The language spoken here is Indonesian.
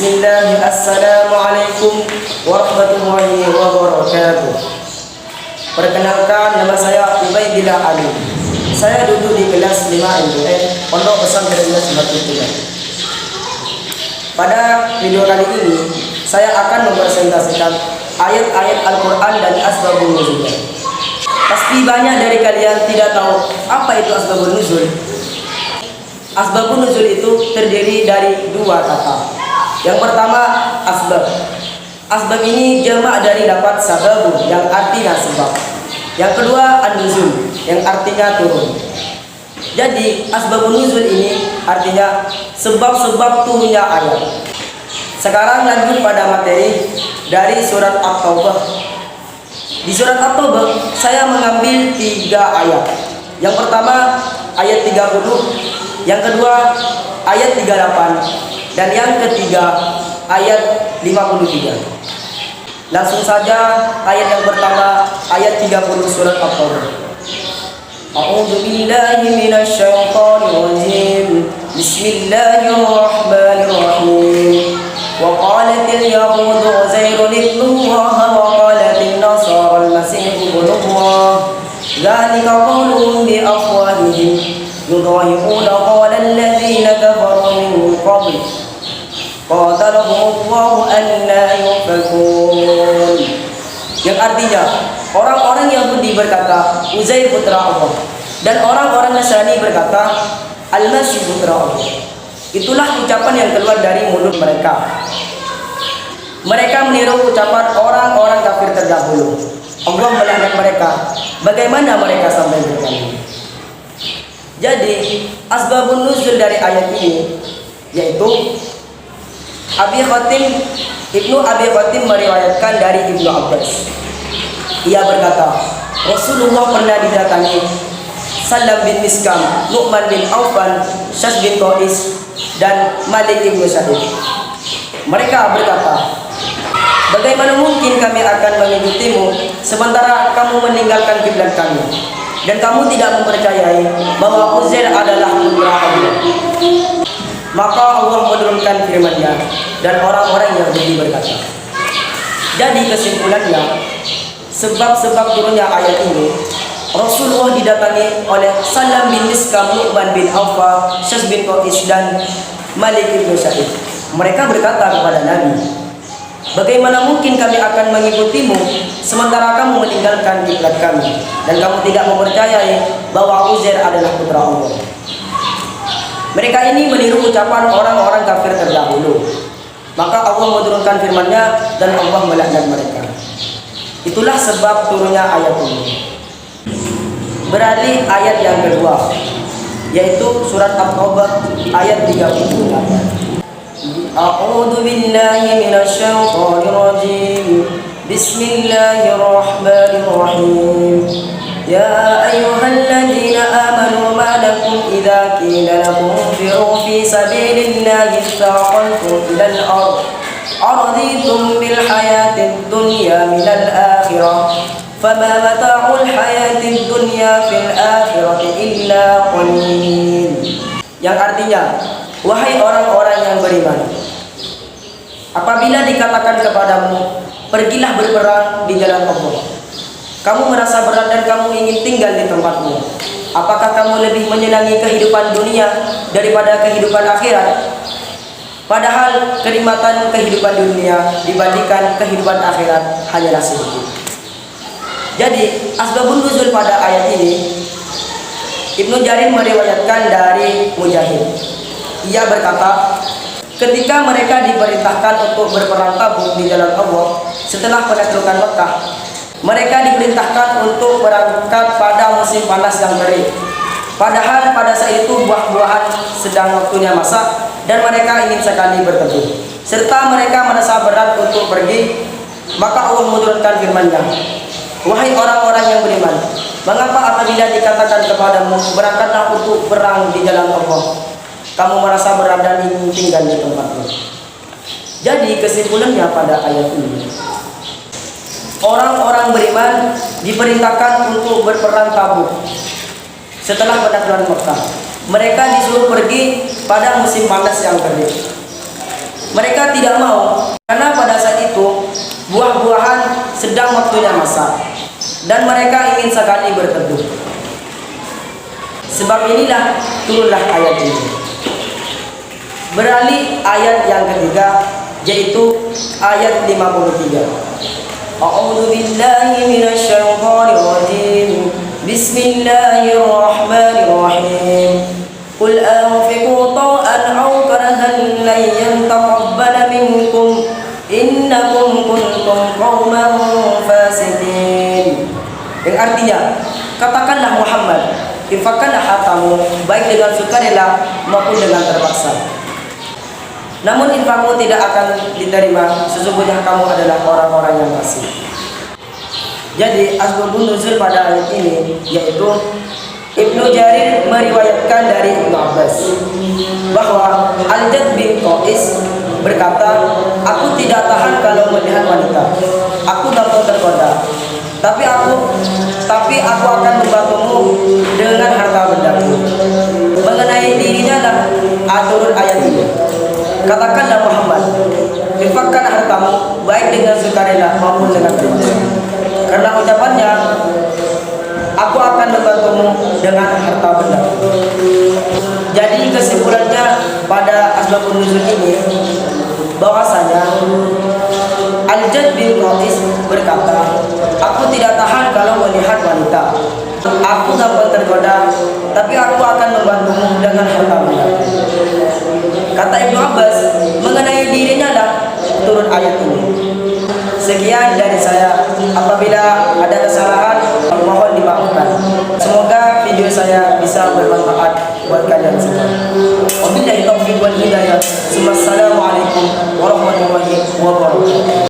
Bismillah, Assalamualaikum warahmatullahi wabarakatuh. Perkenalkan, nama saya Ubaidillah Ali. Saya duduk di kelas 5 MUN Pondok Pesantren Nasbatullah. Pada video kali ini saya akan mempresentasikan ayat-ayat Al-Quran dan asbabun nuzulnya. Pasti banyak dari kalian tidak tahu apa itu asbabun nuzul. Asbabun nuzul itu terdiri dari dua kata. Yang pertama, asbab. Asbab ini jamak dari lafaz sababun yang artinya sebab. Yang kedua, an-nuzul yang artinya turun. Jadi asbabun nuzul ini artinya sebab-sebab turunnya ayat. Sekarang lanjut pada materi dari surat At-Taubah. Di surat At-Taubah saya mengambil 3 ayat. Yang pertama ayat 30, yang kedua ayat 38, dan yang ketiga ayat 53. Langsung saja ayat yang pertama, ayat 30 surat At-Taubah. A'udzu billahi minasy syaithanir rajim. Bismillahirrahmanirrahim. Wa qalatil yahudu Uzairun ibnullah wa qalatil nasara al-masih ibnullah. Dzalika qawluhum bi afwahihim yudhahiruna qawla alladziina kafaru min qabl. Qatalahumullahu anna yufakun. Yang artinya, orang-orang Yahudi berkata Uzair putra Allah, dan orang-orang Nasrani berkata Al-Masih putra Allah. Itulah ucapan yang keluar dari mulut mereka. Mereka meniru ucapan orang-orang kafir terdahulu. Allah melaknat mereka. Bagaimana mereka sampai begini? Jadi asbabun nuzul dari ayat ini yaitu Ibnu Abi Khatim meriwayatkan dari Ibnu Abbas. Ia berkata, Rasulullah pernah didatangi Salam bin Miskam, Nu'man bin Aufan, Syas bin Qais, dan Malik bin Sa'id. Mereka berkata, bagaimana mungkin kami akan mengikutimu sementara kamu meninggalkan kiblat kami dan kamu tidak mempercayai bahwa Uzair adalah putra Allah? Maka Allah menurunkan firman-Nya dan orang-orang yang Yahudi berkata. Jadi kesimpulannya, sebab-sebab turunnya ayat ini, Rasulullah didatangi oleh Salam bin Miskam, Nu'man bin Aufan, Syas bin Qais, dan Malik bin Sa'id. Mereka berkata kepada Nabi, bagaimana mungkin kami akan mengikutimu sementara kamu meninggalkan kiblat kami dan kamu tidak mempercayai bahwa Uzair adalah putra Allah? Mereka ini meniru ucapan orang-orang kafir terdahulu. Maka Allah menurunkan firman-Nya dan Allah melaknat mereka. Itulah sebab turunnya ayat ini. Beralih ayat yang kedua, yaitu surat At-Taubah ayat 38. A'udzu billahi minasy syaithanir rajim. Bismillahirrahmanirrahim. Ya ayyuhalladzina amanu ma lakum idza qila lakum infiru fi sabilillahi thaqaltum ilal ardh araditum bil hayatid dunya minal akhirah fama mata'ul hayatid dunya fil akhirati illa qalil. Yang artinya, wahai orang-orang yang beriman, apabila dikatakan kepadamu pergilah berperang di jalan Allah, kamu merasa berat dan kamu ingin tinggal di tempatmu, apakah kamu lebih menyenangi kehidupan dunia daripada kehidupan akhirat? Padahal kenikmatan kehidupan dunia dibandingkan kehidupan akhirat hanyalah sedikit. Jadi asbabun nuzul pada ayat ini, Ibnu Jarir meriwayatkan dari Mujahid. Ia berkata, ketika mereka diperintahkan untuk berperang tabung di jalan Allah setelah penaklukan Mekah, mereka diperintahkan untuk berangkat pada musim panas yang terik. Padahal pada saat itu buah-buahan sedang waktunya masak dan mereka ingin sekali berteduh, serta mereka merasa berat untuk pergi. Maka Allah menurunkan firman-Nya, wahai orang-orang yang beriman, mengapa apabila dikatakan kepadamu berangkatlah untuk perang di jalan Allah, kamu merasa berat dan ingin tinggal di tempatmu? Jadi kesimpulannya pada ayat ini, orang-orang beriman diperintahkan untuk berperang Tabuk setelah penaklukan Mekah. Mereka disuruh pergi pada musim panas yang terik. Mereka tidak mau karena pada saat itu buah-buahan sedang waktunya masak dan mereka ingin sekali berteduh. Sebab inilah turunlah ayat ini. Beralih ayat yang ketiga, yaitu ayat 53. A'udzu billahi minasy syaithanir rajim. Bismillahirrahmanirrahim. Qul anfiqu taw'an aw karahan lan yataqabbala minkum innakum kuntum qauman fasiqin. Yang artinya, katakanlah Muhammad, infakkanlah hartamu baik dengan sukarela maupun dengan terpaksa. Namun infakmu tidak akan diterima, sesungguhnya kamu adalah orang-orang yang fasik. Jadi asbabun nuzul pada ayat ini yaitu Ibnu Jarir meriwayatkan dari Ibnu Abbas bahwa Al-Jad bin Qais berkata, aku tidak tahan kalau melihat wanita, aku gampang tergoda, tapi aku akan membantumu dengan harta bendamu. Mengenai dirinya dan turun ayat ini. Katakanlah Muhammad, infakkan hartamu baik dengan sukarela maupun dengan terpaksa. Karena ucapannya, aku akan membantumu dengan harta benda. Jadi kesimpulannya pada asbabun nuzul ini bahwasanya Al-Jad bin Qais berkata, aku tidak tahan kalau melihat wanita, aku gampang tergoda, tapi aku akan membantumu dengan harta benda. Kata Ibnu Abbas, mengenai dirinya lah turun ayat ini. Sekian dari saya. Apabila ada kesalahan, mohon dimaafkan. Semoga video saya bisa bermanfaat buat kalian semua. Wabillahi taufiq wal hidayah. Wassalamualaikum warahmatullahi wabarakatuh.